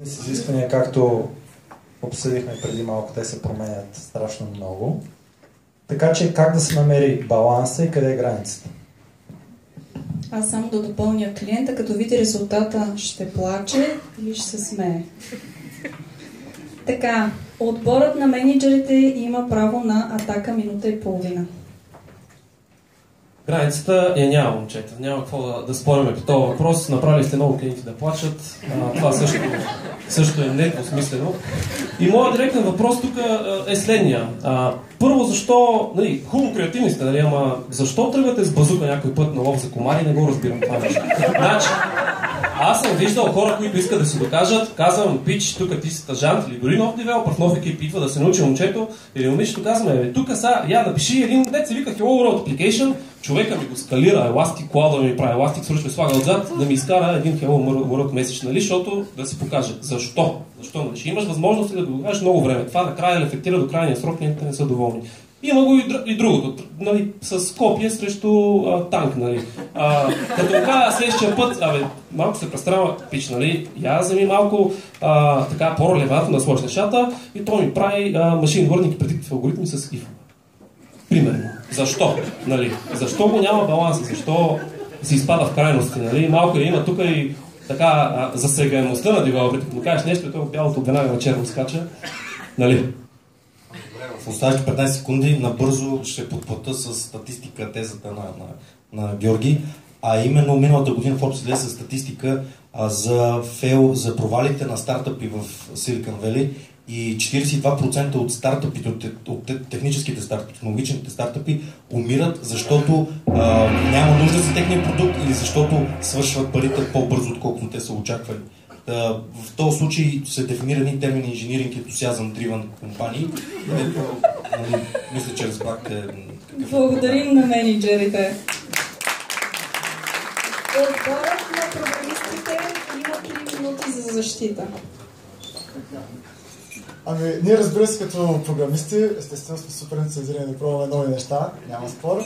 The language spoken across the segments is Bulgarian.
Изисквания, както обсъдихме преди малко, те се променят страшно много. Така че как да се намери баланса и къде е границата? Аз само да допълня, клиента като види резултата ще плаче или ще се смее. Така, отборът на мениджърите има право на атака минута и половина. Границата я няма, момчета. Няма какво да спорим по този въпрос. Направили сте много клиенти да плачат. Това също е недвусмислено. И моят директен въпрос тук е следния. Първо, защо, хубаво креативни сте, ама защо тръгвате с базука някой път на лов за комари? Не го разбирам това нещо. Значи, аз съм виждал хора, които искат да се докажат. Казвам, пич, тук ти си стажант или дори нов девелопър в нов екип идва да се научи момчето или момичето. Казваме, тук сега, напиши един, дет се вика Hello World Application, човека ми го скалира, Elastic Cloud да ми прави, Elastic Search ми слага отзад, да ми изкара един Hello World месец, защото да си покаже. Защо? Защо? Ще имаш възможност да го докажеш много време. Това накрая ефектира до крайния срок, клиентите не са доволни. Има го и другото, с копия срещу танк, Като кажа следващия път, малко се престрава пич, я вземи малко така по-релевантно да сложиш нещата и той ми прави машин learning предиктив алгоритми с if. Примерно. Защо? Защо го няма баланса? Защо се изпада в крайности? Малко има тук и така засегаемостта на девелоперите. Като кажеш нещо, и това бялото веднага на черно скача. В оставащите 15 секунди набързо ще подплата с статистика тезата на Георги. А именно миналата година Forbes излезе с статистика за провалите на стартъпи в Silicon Valley и 42% от стартъпите, от техническите стартъпи, технологичните стартъпи умират, защото няма нужда за техния продукт или защото свършват парите по-бързо, отколкото те са очаквали. В този случай се дефинира един термин инжиниринг ентусиазъм driven компании. Мисля, че разбрахте. Благодарим на менеджерите. Отборът на програмистите има 3 минути за защита. Ние, разбира се, като програмисти, естествено сме супер ентусиазирани да пробваме нови неща, няма спор.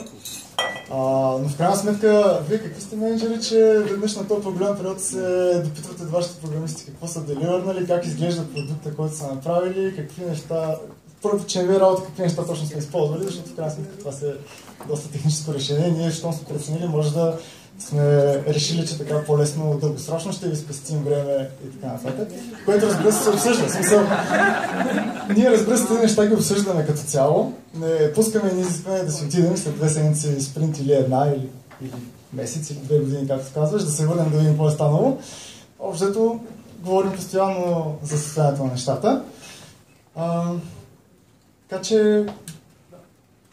Но в крайна сметка, вие какви сте менеджери, че веднъж на този по-голям период се допитвате от вашите програмисти какво са деливърнали, как изглежда продукта, който са направили, какви неща, първото, че не ви работа, какви неща точно сме използвали, защото в крайна сметка това е доста техническо решение. Ние, щом сме преценили, може да сме решили, че така по-лесно дългосрочно ще ви спестим време и така нататък. Което, разбира се, обсъжда. Смисъл, ние, разбира се, тези неща ги обсъждаме като цяло. Не пускаме ни изискване да си отидем след 2 седмици спринт или една, или месец, или 2 години, както казваш, да се върнем да видим какво е станало. Общото говорим постоянно за състоянието на нещата. Така че...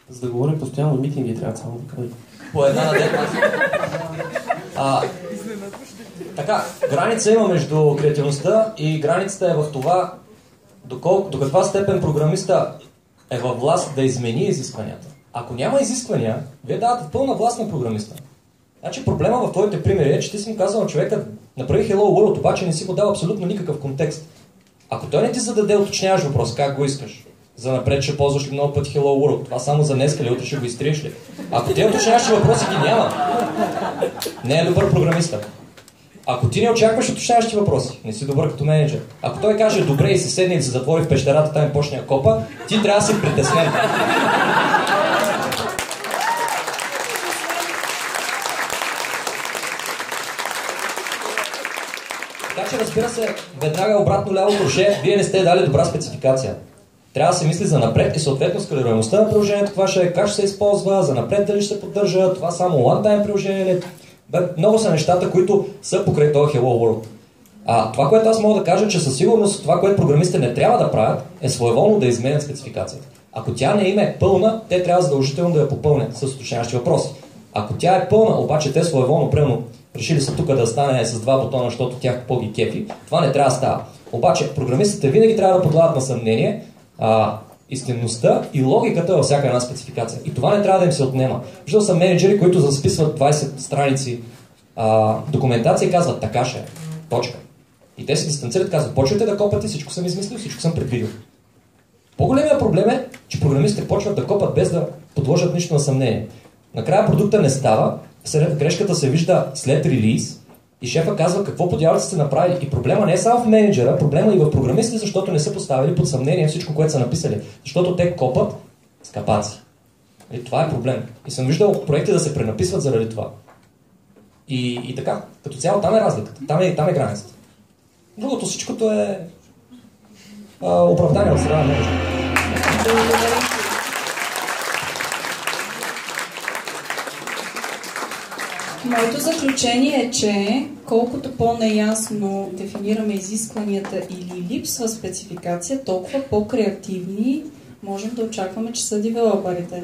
За да говорим постоянно митинги, трябва само да кажа. По една на ден. Така, граница има между креативността и границата е в това до каква степен програмиста е във власт да измени изискванията. Ако няма изисквания, вие давате пълна власт на програмиста. Значи проблема в твоите примери е, че ти си му казал на човека, направи Hello World, обаче не си го дал абсолютно никакъв контекст. Ако той не ти зададе уточняваш въпрос, как го искаш, за напред ще ползваш ли много пъти Hello World, това само за днеска ли, утре ще го изтриеш ли? Ако ти уточняващи въпроси ги няма, не е добър програмиста. Ако ти не очакваш уточняващи въпроси, не си добър като менеджер. Ако той каже добре и се седне и се затвори в пещерата, там и почне да копа, ти трябва да си притеснен. Така че, разбира се, веднага обратно ляво круше, вие не сте дали добра спецификация. Трябва да се мисли за напред и съответно скалируемостта на приложението, каква ще е, как ще се използва, за напред дали ще се поддържа, това само one-time приложение. Много са нещата, които са покрай този Hello World. Това, което аз мога да кажа, че със сигурност това, което програмистите не трябва да правят, е своеволно да изменят спецификацията. Ако тя не им е пълна, те трябва задължително да я попълнят с уточняващи въпроси. Ако тя е пълна, обаче те своеволно, примерно, решили са тук да стане с 2 бутона, защото тях по-ги кефи, това не трябва да става. Обаче програмистите винаги трябва да подлагат на съмнение истинността и логиката във всяка една спецификация. И това не трябва да им се отнема. Виждал съм менеджери, които записват 20 страници документация и казват така ще е. Точка. И те се дистанцират и казват, почвайте да копате, всичко съм измислил, всичко съм предвидил. По-големия проблем е, че програмистите почват да копат без да подложат нищо на съмнение. Накрая продукта не става, грешката се вижда след релиз И шефа казва какво по дяволите сте направили. И проблема не е само в менеджера, проблема и в програмистите, защото не са поставили под съмнение всичко, което са написали. Защото те копат с капаци. И това е проблем. И съм виждал проекти да се пренаписват заради това. И така, като цяло там е разликата. Там е границата. Другото всичкото е оправдание от страна на менеджера. Моето заключение е, че колкото по-неясно дефинираме изискванията или липсва спецификация, толкова по-креативни можем да очакваме, че са девелоперите.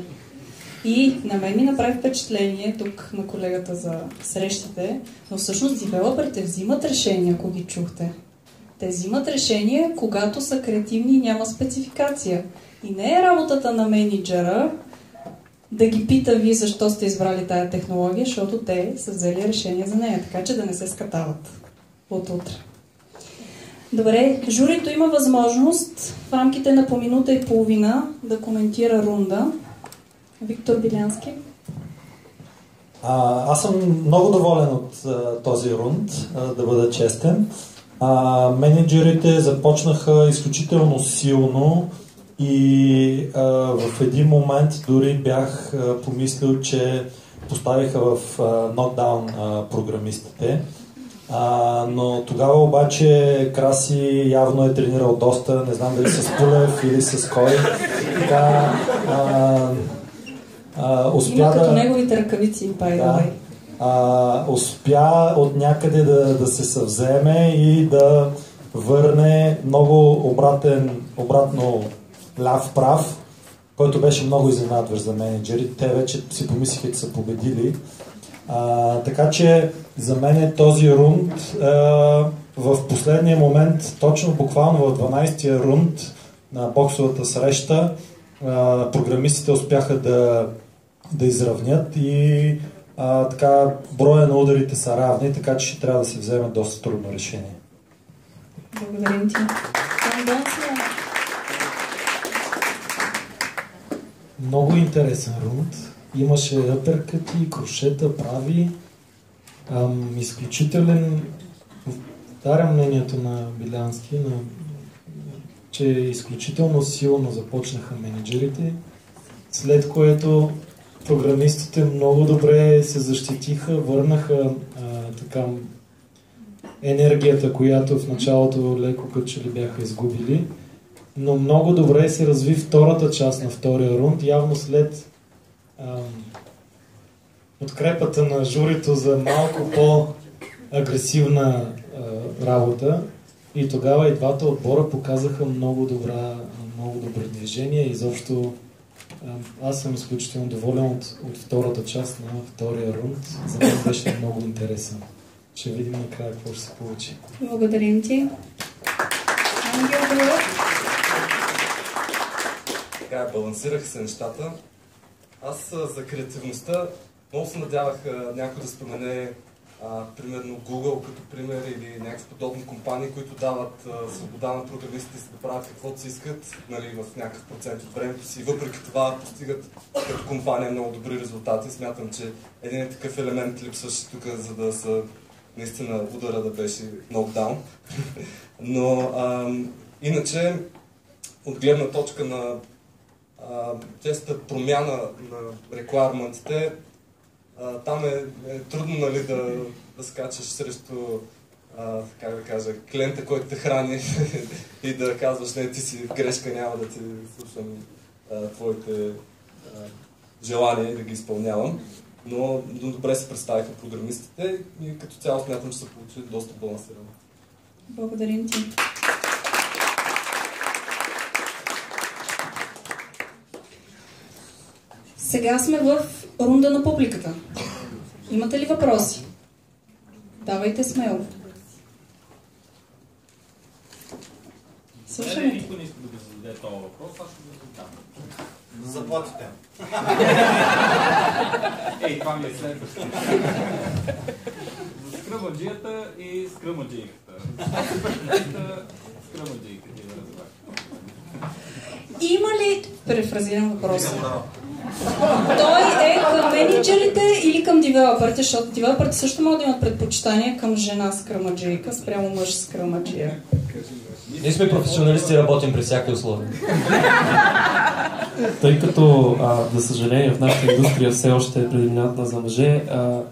И на мен ми направи впечатление тук на колегата за срещите, но всъщност девелоперите взимат решения, ако ги чухте. Те взимат решения, когато са креативни и няма спецификация. И не е работата на менеджера да ги пита вие защо сте избрали тая технология, защото те са взели решение за нея, така че да не се скатават от утре. Добре, журито има възможност в рамките на по минута и половина да коментира рунда. Виктор Билянски. Аз съм много доволен от този рунд, да бъда честен. Менеджерите започнаха изключително силно и в един момент дори бях помислил, че поставиха в нокдаун програмистите. Но тогава обаче Краси явно е тренирал доста, не знам дали с Пулев или с кой. Така, има като неговите ръкавици, успя от някъде да се съвземе и да върне много обратно ляв-прав, който беше много изненадващ за менеджерите. Те вече си помислиха, че са победили. Така че за мен е този рунд в последния момент, точно буквално в 12-тия рунд на боксовата среща, програмистите успяха да изравнят и така броя на ударите са равни, така че ще трябва да се вземе доста трудно решение. Благодарим ти. Много интересен рунд. Имаше апъркъти, крошета, прави. Изключителен. Повтарям мнението на Билянски, че изключително силно започнаха менеджерите, след което програмистите много добре се защитиха, върнаха така енергията, която в началото леко като че ли бяха изгубили, но много добре се разви втората част на втория рунд, явно след подкрепата на журито за малко по-агресивна работа, и тогава и двата отбора показаха много добро движение. Изобщо аз съм изключително доволен от втората част на втория рунд. За мен беше много интересен. Ще видим накрая какво ще се получи. Благодарим ти. Така, балансираха се нещата. Аз за креативността много се надявах някой да спомене примерно Google като пример или някакви подобни компании, които дават свобода на програмистите си да правят каквото си искат, нали, в някакъв процент от времето си. Въпреки това постигат като компания много добри резултати. Смятам, че един такъв елемент липсваше тук, за да са наистина удара да беше нокдаун. Но иначе, от гледна точка на честа промяна на requirement-ите, там е трудно, нали, да скачаш срещу как да кажа, клиента, който те храни и да казваш, не, ти си в грешка, няма да ти слушам твоите желания и да ги изпълнявам. Но добре се представиха програмистите и като цяло смятам, че са получили доста балансирано. Благодарим ти. Сега сме в рунда на публиката. Имате ли въпроси? Давайте смело. Слушаме. Никой не иска да ви зададе този въпрос, аз ще го задам. Заплатите. Ей, това ми е следващото. За скръмаджията и скръмаджийката. Скръмаджийката, да разбрах. Има ли... Префразирам въпроса. Той към менеджерите или към девелоперите, защото девелоперите също могат да имат предпочитания към жена скръмаджийка спрямо мъж скръмаджия. Ние сме професионалисти и работим при всяки условия. Тъй като, за съжаление, в нашата индустрия все още е предиминантна за мъже,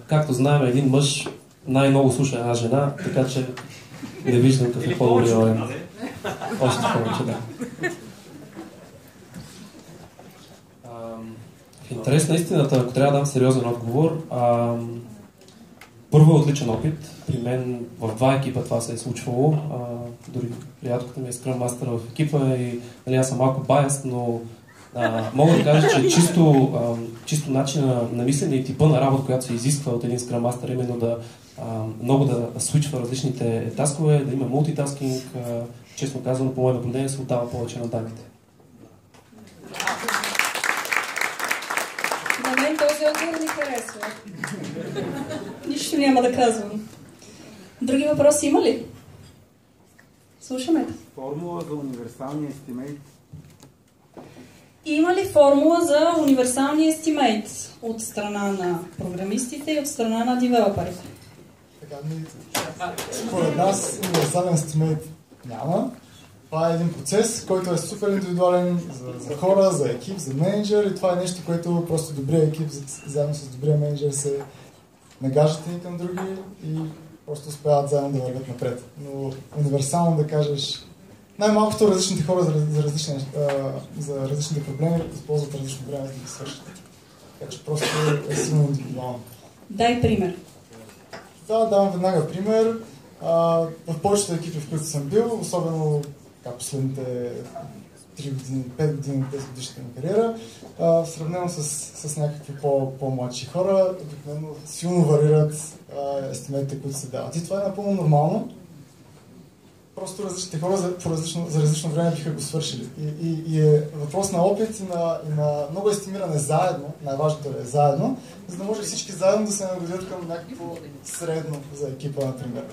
както знаем, един мъж най-много слуша една жена, така че не виждам какъв е по-добрия вариант. Още повече, да. В интерес на истината, ако трябва да дам сериозен отговор, първо е отличен опит. При мен в 2 екипа това се е случвало. Дори приятелката ми е Scrum Master в екипа и нали, аз съм малко баяст, но мога да кажа, че чисто начин на мислене и типа на работа, която се изисква от един Scrum Master, именно да много да свичва различните таскове, да има мултитаскинг, честно казано, по мое наблюдение се отдава повече на дамите. На мен този отговор ми харесва. Нищо няма да казвам. Други въпроси има ли? Слушаме. Формула за универсалния естимейт. Има ли формула за универсалния естимейт от страна на програмистите и от страна на девелоперите? Според нас универсален естимейт няма. Това е един процес, който е супер индивидуален за хора, за екип, за менеджер и това е нещо, което просто добрия екип заедно с добрия менеджер се нагажат едни към други и просто успяват заедно да вървят напред. Но универсално да кажеш най-малкото различните хора за различните проблеми използват различно време за да ги свършат. Така че просто е силно индивидуално. Дай пример. Да, давам веднага пример. В повечето екипи, в които съм бил, особено последните 3 години, 5 години, 10 годишната ми кариера, сравнено с някакви по-младши хора, обикновено силно варират естиметите, които се дават. И това е напълно нормално. Просто различните хора за различно време биха го свършили. И е въпрос на опит и на много естимиране заедно, най-важното е заедно, за да може всички заедно да се нагодят към някакво средно за екипа, например.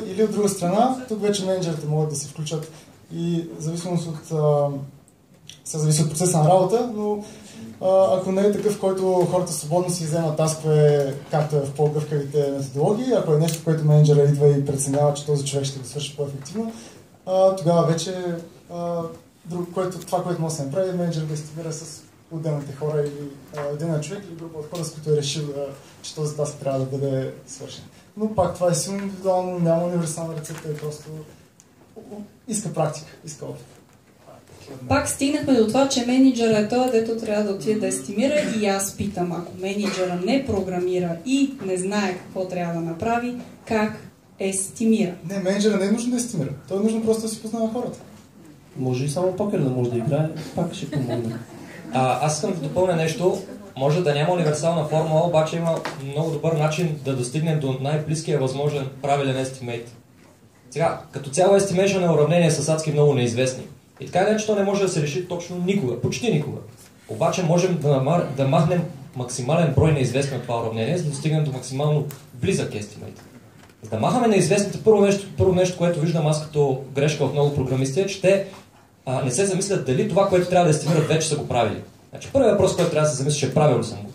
Или от друга страна, тук вече менеджерите могат да се включат и зависимост зависи от процеса на работа, но ако не е такъв, който хората свободно си вземат таскове, както е в по-гъвкавите методологии, ако е нещо, което менеджера идва и преценява, че този човек ще го свърши по-ефективно, тогава вече това, което може да се направи, менеджер да естимира с отделните хора или отделен човек или група от хора, с които е решил, че този таск трябва да бъде свършен. Но пак това е силно индивидуално, няма универсална рецепта, е просто иска практика, иска опит. Пак стигнахме до това, че менеджера е той, дето трябва да отиде да естимира и аз питам, ако менеджера не програмира и не знае какво трябва да направи, как естимира? Не, менеджера не е нужно да естимира. Той е нужно просто да си познава хората. Може и само покер да може да играе, пак ще помогне. Аз искам да допълня нещо. Може да няма универсална формула, обаче има много добър начин да достигнем до най-близкия възможен правилен естимейт. Сега, като цяло естимейшън е уравнение с адски много неизвестни. И така иначе то не може да се реши точно никога, почти никога. Обаче можем да махнем максимален брой неизвестни от това уравнение, за да достигнем до максимално близък естимейт. За да махаме неизвестните, първо нещо, което виждам аз като грешка от много програмисти е, че те не се замислят дали това, което трябва да естимират, вече са го правили. Значи, първият въпрос, който трябва да се замислиш е правил ли съм го.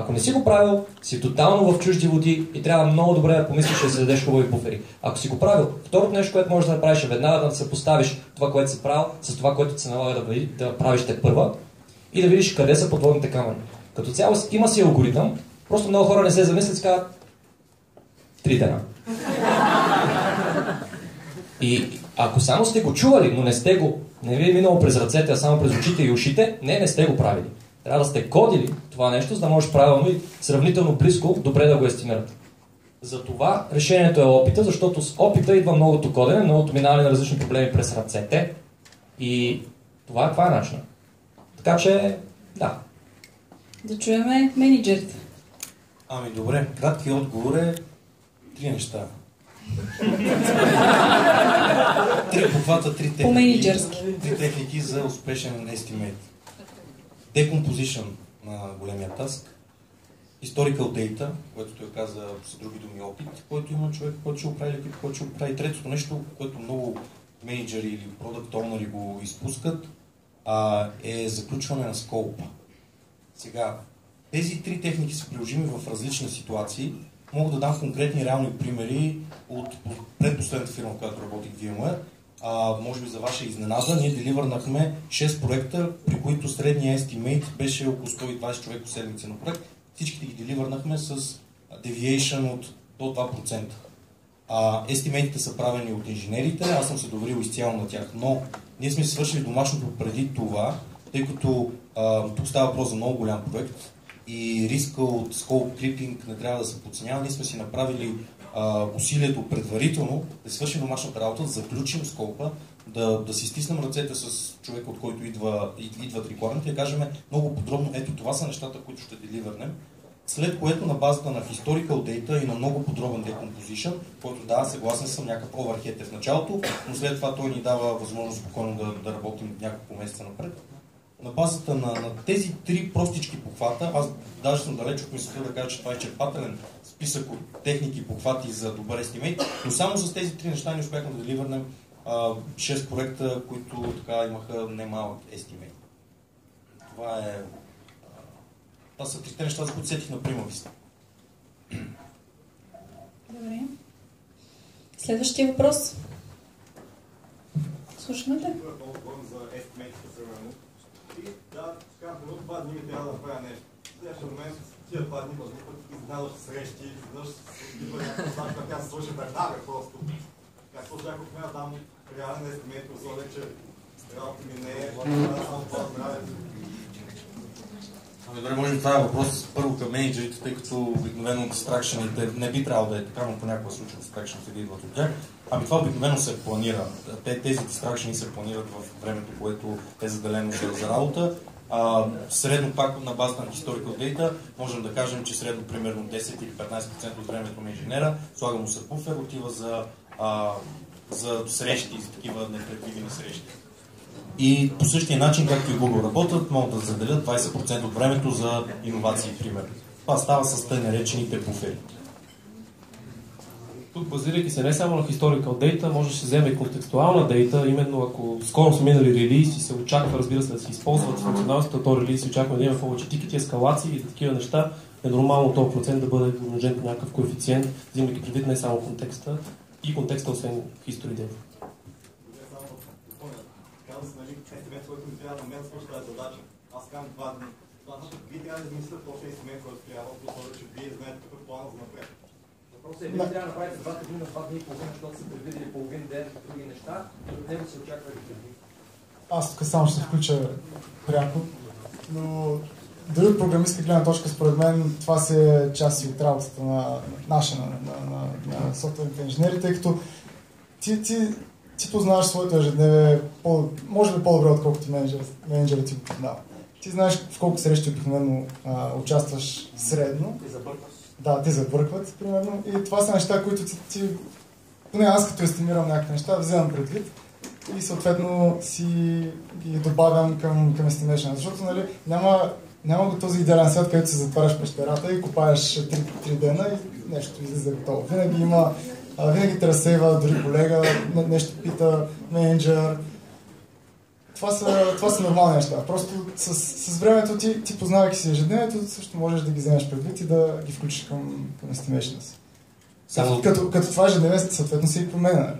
Ако не си го правил, си тотално в чужди води и трябва много добре да помислиш да си дадеш хубави буфери. Ако си го правил, второто нещо, което можеш да направиш е веднага да се поставиш това, което си правил, с това, което се налага да правиш те първа и да видиш къде са подводните камъни. Като цяло има си алгоритъм, просто много хора не се замислят и си казват 3 дена. И ако само сте го чували, но не ви е минало през ръцете, а само през очите и ушите, не сте го правили. Трябва да сте кодили това нещо, за да можеш правилно и сравнително близко добре да го естимирате. Затова решението е опита, защото с опита идва многото кодене, многото минаване на различни проблеми през ръцете и това е начинът. Така че, да. Да чуеме менеджерите. Ами добре, кратки отговор е 3 неща. Три техники. По-менеджерски. 3 техники за успешен естимейт. Decomposition на големия таск, historical data, което той каза с други думи опит, който има човек, който ще го прави, екип, който ще го прави. Третото нещо, което много менеджери или продакт оунъри го изпускат, е заключване на скоупа. Сега, Тези три техники са приложими в различни ситуации. Мога да дам конкретни реални примери от предпоследната фирма, в която работих VMware. Може би за ваша изненада, ние деливърнахме 6 проекта, при които средния estimate беше около 120 човека по седмица на проект. Всичките ги деливърнахме с deviation от до 2%. Естимейтите са правени от инженерите, аз съм се доверил изцяло на тях, но ние сме свършили домашното преди това, тъй като тук става въпрос за много голям проект и риска от scope creeping не трябва да се подценява. Ние сме си направили усилието предварително да свършим домашната работа, да заключим скопа, да си стиснем ръцете с човека, от който идват рекламите и да кажем много подробно, ето това са нещата, които ще деливърнем. След което на базата на historical data и на много подробен decomposition, който да, съгласен съм, някакъв overhead в началото, но след това той ни дава възможност спокойно да работим няколко месеца напред. На базата на тези три простички похвата, аз даже съм далеч от мисълта да кажа, че това е изчерпателен списък от техники и похвати за добър естимейт, но само с тези три неща ни успяхме да деливърнем 6 проекта, които така имаха немалък естимейт. Това са трите неща, за които сетих на Primavista. Добре. Следващия въпрос. Слушаме те. За естимейтите съвременно. И да, казвам, от 2 дни ми трябва да направя нещо. В следващия момент тия 2 дни възникват изненадваш срещи, изненадваш идва някаква стачка, тя се свърши веднага просто. Как се очаква от мен там реален естимейт, условие, че работа ми не е само това здраве. Добре, може би това е въпрос първо към менеджерите, тъй като обикновено дистракшените не би трябвало да е така, но понякога случва дистракшените да идват от тях. Това обикновено се планира. Тези дистракшени се планират в времето, което е заделено за работа. Средно пак на базата на historical data можем да кажем, че средно примерно 10 или 15% от времето на инженера слага му се буфер, отива за срещи, за такива непредвидени срещи. И по същия начин, както и Google работят, могат да заделят 20% от времето за иновации, примерно. Това става с тъй наречените буфери. Тук, базирайки се не само на historical data, може да се вземе и контекстуална data, именно ако скоро са минали релиз и се очаква, разбира се, да се използват функционалността, то релиз и очаква да има повече тикети, ескалации и такива неща, е нормално този процент да бъде умножен по някакъв коефициент, взимайки предвид не само контекста и контекста, освен history data. Естимейт, който ми трябва на мен свърши тази задача. Аз казвам 2 дни. Това значи, вие трябва да измислите този естимейт, който трябва, защото че вие знаете какъв план за напред. Въпросът е, вие трябва да направите 2 дни на 2 дни и половина, защото са предвидели половин ден и други неща, и от него се очаква да предвид. Аз тук само ще включа пряко, но дори от програмистка гледна точка, според мен, това си е част от работата на наша, на софтуерните инженери, тъй като ти познаваш своето ежедневие, може би по-добре, отколкото менеджерът ти го познава. Ти знаеш в колко срещи обикновено участваш средно. Ти забъркваш. Да, те забъркват, примерно. И това са неща, които поне аз като естимирам някакви неща, вземам предвид и съответно си ги добавям към estimation. Защото няма го този идеален свят, където се затваряш пещерата и копаеш 3 дена и нещо излиза готово. Винаги те разсейва дори колега, нещо пита, менеджер. Това са нормални неща. Просто с времето ти познавайки си ежедневието, също можеш да ги вземеш предвид и да ги включиш към estimation си. Като това ежедневие съответно се и променя.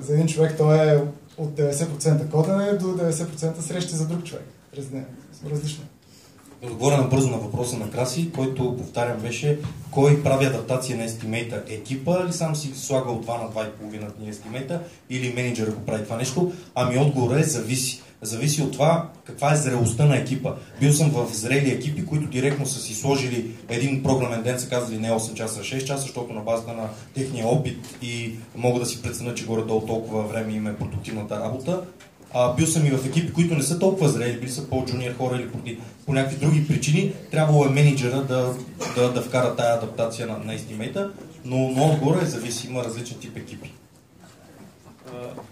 За един човек то е от 90% кодене до 90% срещи за друг човек. Различно. Да отговоря набързо на въпроса на Краси, който, повтарям, беше кой прави адаптация на естимейта? Екипа или сам си слага от 2 на 2,5 дни естимейта или менеджера го прави това нещо? Отговорът е зависи. Зависи от това каква е зрелостта на екипа. Бил съм в зрели екипи, които директно са си сложили един програмен ден, са казали не 8 часа, а 6 часа, защото на базата на техния опит и могат да си преценят, че горе-долу толкова време им е продуктивната работа. Бил съм и в екипи, които не са толкова зрели, били са по-джуниор хора или по някакви други причини. Трябвало е менеджера да вкара тая адаптация на естимейта, но отгоре е зависи, има различен тип екипи.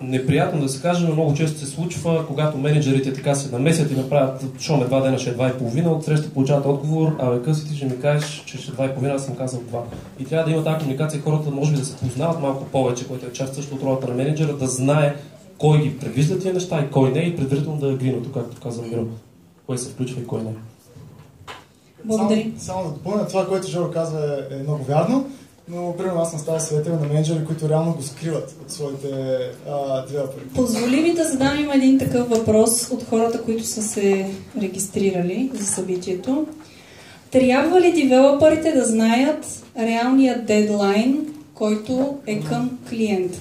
Неприятно да се каже, но много често се случва, когато менеджерите така се намесят и направят, шоме 2 дена, ще е 2,5, от среща получават отговор, къси ти ще ми кажеш, че ще е 2,5, аз съм казал 2. И трябва да има тази комуникация, хората може би да се познават малко повече, което е част също от ролята на менеджера, да знае кой ги предвижда тия неща и кой не, и предварително да е гринато, както каза Миро. Кой се включва и кой не. Благодаря. Само да допълня, това, което Жоро казва е много вярно, но примерно аз съм ставал свидетел на менеджери, които реално го скриват от своите девелопери. Позволи ми да задам им един такъв въпрос от хората, които са се регистрирали за събитието. Трябва ли девелоперите да знаят реалния дедлайн, който е към клиента?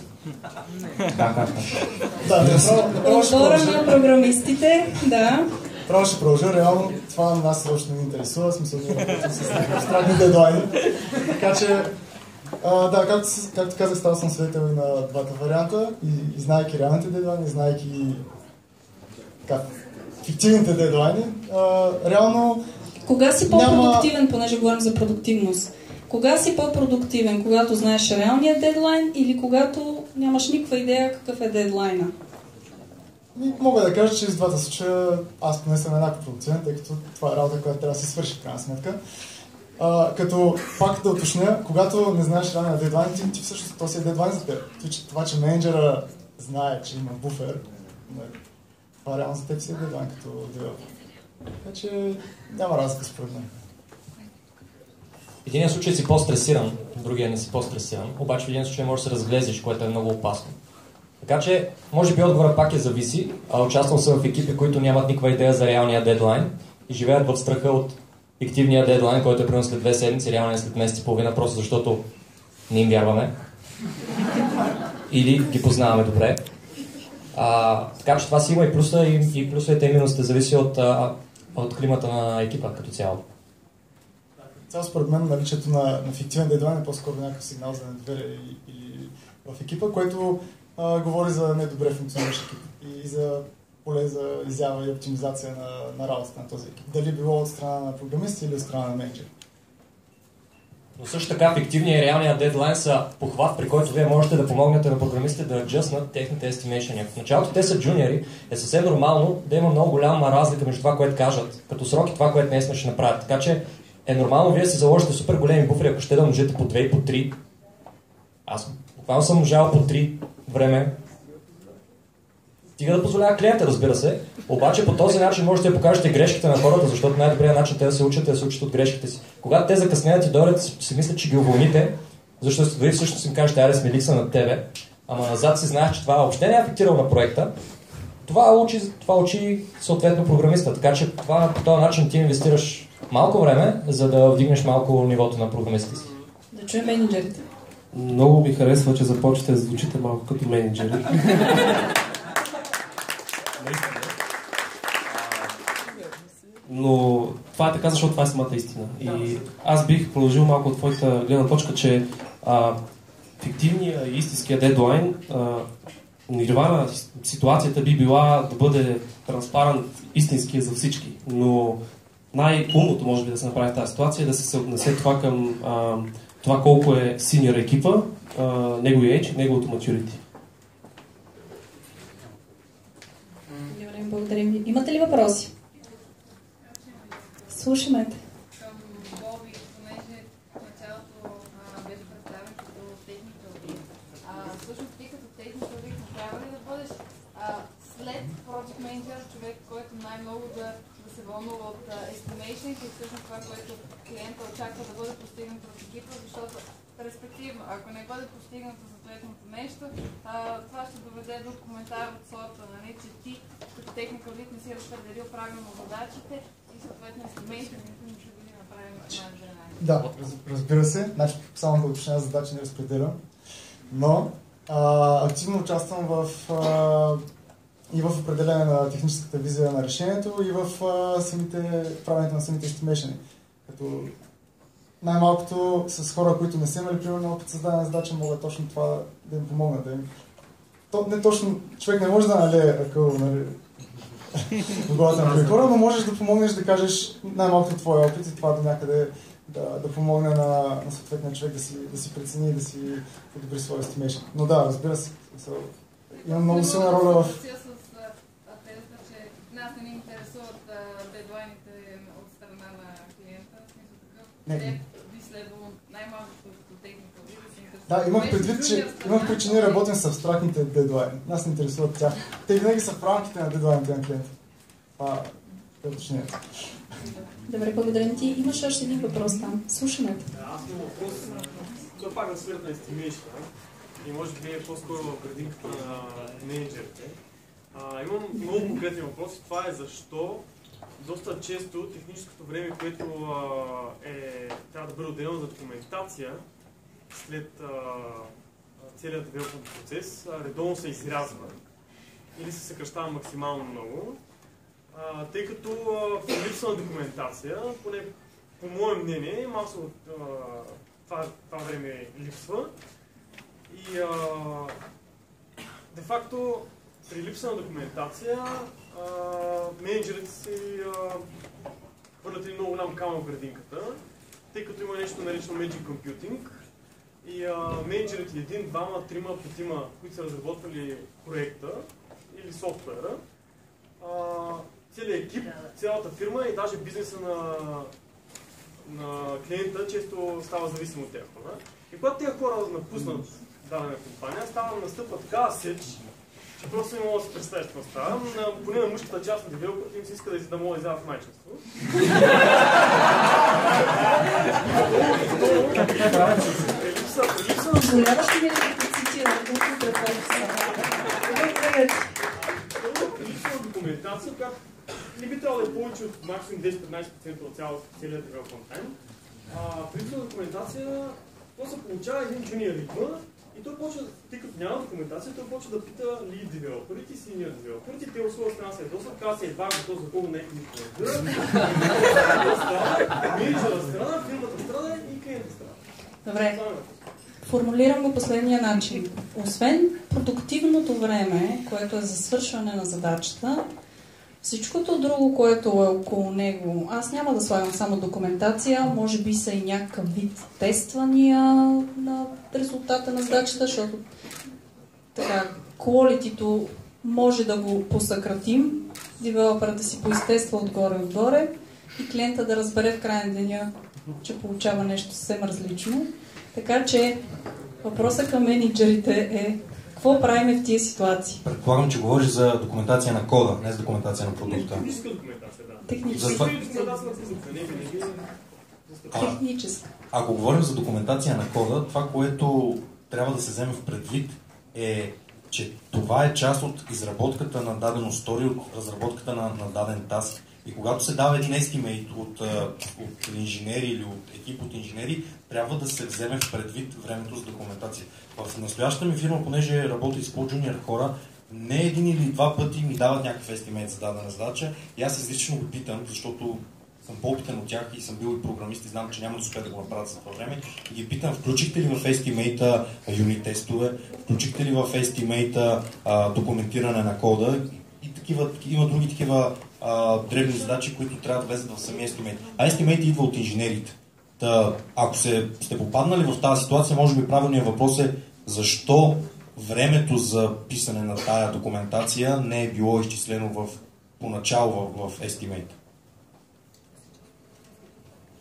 Отбора на програмистите, да. Право ще продължа, реално това нас също не интересува, смисъл ние работим с абстрактни дедлайни. Така че, да, както казах, става съм свидетел и на двата варианта и знаейки реалните дедлайни, знаейки фиктивните дедлайни, реално кога си по-продуктивен, понеже говорим за продуктивност? Кога си по-продуктивен? Когато знаеш реалния дедлайн или когато нямаш никаква идея какъв е дедлайна? Мога да кажа, че из двата случая аз поне съм еднакво продуктивен, тъй като това е работа, която трябва да се свърши в крайна сметка. Като пак да уточня, когато не знаеш реалния дедлайн, ти всъщност този е дедлайн за теб. Това, че менеджера знае, че има буфер, това реално за теб си е дедлайн като девелопер. Така че няма разлика според мен. В един случай си по-стресиран, в другия не си по-стресиран, обаче в един случай можеш да се разглезиш, което е много опасно. Така че, може би отговора пак зависи, участвал съм в екипи, които нямат никаква идея за реалния дедлайн и живеят в страха от фиктивния дедлайн, който е примерно след 2 седмици, реалния след месец и половина, просто защото не им вярваме. Или ги познаваме добре. Така че това си има и плюса, и плюсовете и минусите, зависи от климата на екипа като цяло. Цяло според мен наличието на фиктивен дедлайн е по-скоро някакъв сигнал за недоверие или в екипа, което говори за недобре функциониращ екип и за поле за изява и оптимизация на работата на този екип. Дали било от страна на програмисти или от страна на менеджери. Но също така фиктивният и реалният дедлайн са похват, при който вие можете да помогнете на програмистите да аджъснат техните estimation. В началото те са джуниори, е съвсем нормално да има много голяма разлика между това, което кажат като срок и това, което днес ще направят. Така че е нормално вие си заложите супер големи буфери, ако ще да можете по 2 и по 3. Аз буквално съм можал по 3 време. Стига да позволява клиента, разбира се. Обаче по този начин можете да покажете грешките на хората, защото най-добрият начин те да се учат е да се учат от грешките си. Когато те закъснеят и дойдат, си мислят, че ги уволните, защото вие всъщност им кажете, айде сме ликса над тебе, ама назад си знаеш, че това въобще не е афектирало на проекта. Това учи съответно програмиста. Така че по този начин ти инвестираш малко време, за да вдигнеш малко нивото на програмистите си. Да чуем менеджерите. Много ми харесва, че започвате да звучите малко като менеджери. Но това е така, защото това е самата истина. И аз бих продължил малко от твоята гледна точка, че фиктивният и истинския дедлайн, нирвана ситуацията би била да бъде транспарант истинския за всички. Но най-умното може би да се направи в тази ситуация е да се отнесе това към това колко е синьор екипа, неговия age, неговото maturity. Добре, благодарим. Имате ли въпроси? Слушаме те. Към Боби, понеже в началото беше представен като техникъл лид. Всъщност ти като техникъл лид трябва ли да бъдеш след project manager човек, който най-много да се вълнува от estimation и всъщност това, което клиента очаква да бъде постигнато от екипа, защото респективно, ако не бъде постигнато съответното нещо, това ще доведе до коментар от сорта, че ти като техникъл лид не си разпределил правилно задачите и съответно estimation не ще бъде направим менеджера. Да, разбира се. Значи, само да уточня задачи не разпределям. Но активно участвам и в определение на техническата визия на решението и в правенето на самите estimation. Като най-малкото с хора, които не са имали примерно опит създадена задача, мога точно това да им помогна. Не точно, човек не може да налее акъл в главата на други хора, но можеш да помогнеш да кажеш най-малкото твоя опит и това до някъде да помогне на съответния човек да си прецени и да си подобри своя estimation. Но да, разбира се, има много силна роля в... Нас не ни интересуват дедлайните от страна на клиента, в смисъл такъв, те би следвало най-малкото като техника да се интересуват. Да, имах предвид, че ние работим с абстрактните дедлайни. Нас не интересуват тях. Те винаги са в рамките на дедлайните на клиента. уточнението. Добре, благодаря ти. Имаш още един въпрос там. Слушаме. Аз имам въпрос. Това пак на сферата на естимейшна и може би е по-скоро в градинката на менеджерите. Имам много конкретни въпроси. Това е защо доста често техническото време, което трябва да бъде отделено за документация след целият девелопмент процес, редовно се изрязва или се съкращава максимално много, тъй като в липса на документация, поне по мое мнение, масово това време липсва и де-факто при липса на документация менеджерите си хвърлят един много голям камък в градинката, тъй като има нещо наречено Magic Computing и менеджерите един, двама, трима, петима, които са разработвали проекта или софтуера, целият екип, цялата фирма и даже бизнеса на клиента често става зависим от тях. И когато тези хора напуснат дадена компания, настъпва такава сеч, че просто не мога да се представиш какво става. Поне на мъжката част на девелоперите им се иска да мога да изяват майчинство. Позволяваш ли ми да те цитирам? Липса на документация, която не би трябвало да е повече от максимум 10-15% от целият девелопмент тайм. При липса на документация, то се получава един джуниор ритма и той почва, тъй като няма документация, той почва да пита лид девелоперите и синьор девелоперите. Те от своя страна се ядосват, казва се едва готов за кого някой не коментира. Менеджера страна, фирмата страна и клиента страна. Добре. Формулирам го последния начин. Освен продуктивното време, което е за свършване на задачата, всичкото друго, което е около него, аз няма да слагам само документация, може би са и някакъв вид тествания на резултата на задачата, защото така, quality-то може да го посъкратим, девелоперът да си поизтества отгоре и клиента да разбере в края на деня, че получава нещо съвсем различно. Така че въпросът към менеджерите е какво правим в тия ситуации? Предполагам, че говориш за документация на кода, не за документация на продукта. Техническа документация, да. Техническа. Техническа. Ако говорим за документация на кода, това, което трябва да се вземе в предвид е, че това е част от изработката на дадено стори, от разработката на даден таск. И когато се дава един естимейт от инженери или от екип от инженери, трябва да се вземе в предвид времето за документация. В настоящата ми фирма, понеже работи с по-джуниор хора, не един или два пъти ми дават някакъв естимейт за дадена задача и аз излично го питам, защото съм по-опитен от тях и съм бил и програмист и знам, че няма да успея да го направят за това време. И ги питам, включихте ли в естимейта юнит тестове, включихте ли в естимейта документиране на кода и има други такива дребни задачи, които трябва да влезат в самия естимейт. А естимейт идва от инженерите. Ако сте попаднали в тази ситуация, може би правилният въпрос е защо времето за писане на тая документация не е било изчислено поначало в естимейт.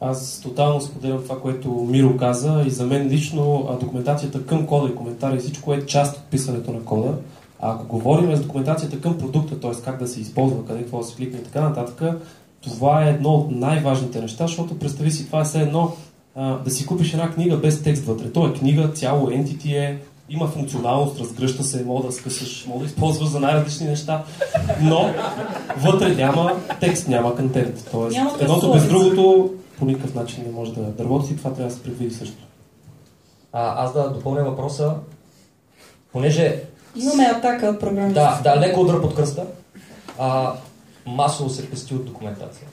Аз тотално споделям това, което Миро каза и за мен лично документацията към кода и коментари и всичко е част от писането на кода. А ако говорим за документацията към продукта, т.е. как да се използва, къде какво да се кликне и така нататък, това е едно от най-важните неща, защото представи си, това е все едно да си купиш една книга без текст вътре. То е книга, цяло entity има функционалност, разгръща се, мога да скъсаш, мога да използваш за най-различни неща, но вътре няма текст, няма контент. Тоест, едното без другото по никакъв начин не може да работи и това трябва да се предвиди също. Аз да допълня въпроса, понеже имаме атака от програмите. Да, леко удар под кръста. Масово се пести от документация.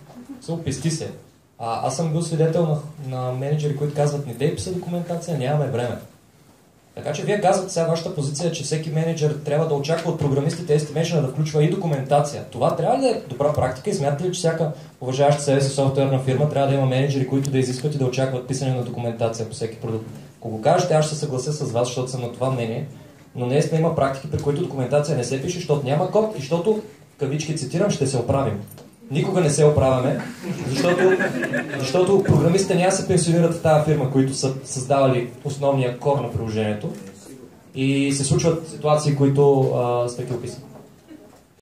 Пести се. Аз съм бил свидетел на менеджери, които казват, не дей писа документация, нямаме време. Така че вие казвате сега вашата позиция, че всеки менеджер трябва да очаква от програмистите estimation да включва и документация. Това трябва да е добра практика и смятате ли, че всяка уважаваща себе си софтуерна фирма трябва да има менеджери, които да изискват и да очакват писане на документация по всеки продукт? Ако го кажете, аз ще се съглася с вас, защото съм на това мнение, но наистина има практики, при които документация не се пише, защото няма код и защото, в кавички цитирам, ще се оправим. Никога не се оправяме, защото програмистите няма се пенсионират в тази фирма, които са създавали основния кор на приложението и се случват ситуации, които сте ги описали.